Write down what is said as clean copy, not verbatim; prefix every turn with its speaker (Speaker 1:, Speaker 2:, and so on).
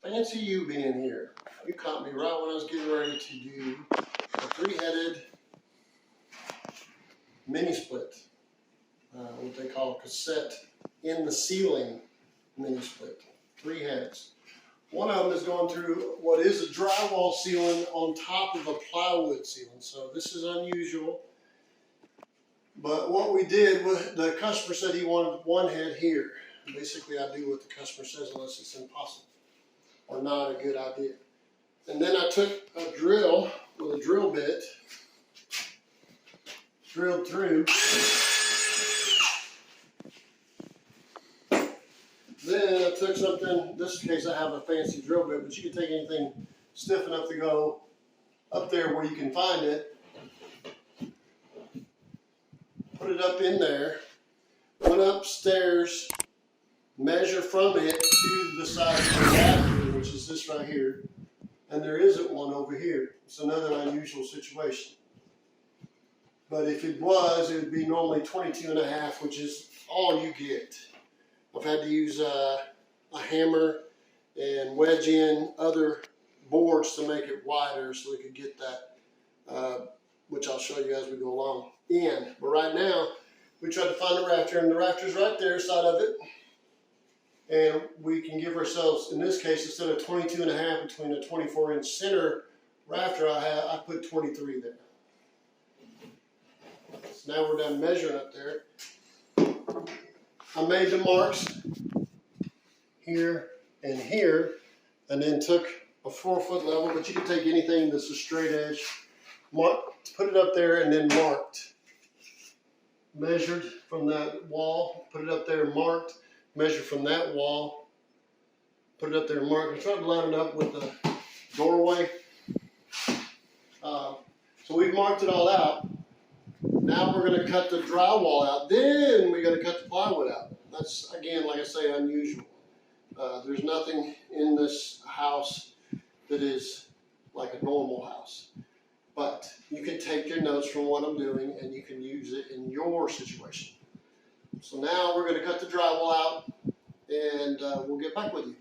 Speaker 1: Fancy you being here. You caught me right when I was getting ready to do a 3-headed mini split. What they call a cassette in the ceiling mini split. 3 heads. One of them is going through what is a drywall ceiling on top of a plywood ceiling. So this is unusual. But what we did was the customer said he wanted 1 head here. Basically I do what the customer says unless it's impossible or not a good idea. And then I took a drill with a drill bit, drilled through. Then I took something, in this case I have a fancy drill bit, but you can take anything stiff enough to go up there where you can find it. Put it up in there, went upstairs, measure from it to the size of the bathroom, which is this right here. And there isn't one over here. It's another unusual situation. But if it was, it would be normally 22.5, which is all you get. I've had to use a hammer and wedge in other boards to make it wider so we could get that, which I'll show you as we go along, in. But right now, we tried to find the rafter, and the rafter's right there, side of it. And we can give ourselves, in this case, instead of 22.5 between a 24-inch center rafter I put 23 there. So now we're done measuring up there. I made the marks here and here, and then took a 4-foot level, but you can take anything that's a straight edge, put it up there, and then marked. Measured from that wall, put it up there, marked. Measure from that wall, put it up there and mark. I tried to line it up with the doorway. So we've marked it all out. Now we're going to cut the drywall out. Then we got to cut the plywood out. That's, again, like I say, unusual. There's nothing in this house that is like a normal house. But you can take your notes from what I'm doing and you can use it in your situation. So now we're going to cut the drywall out, and we'll get back with you.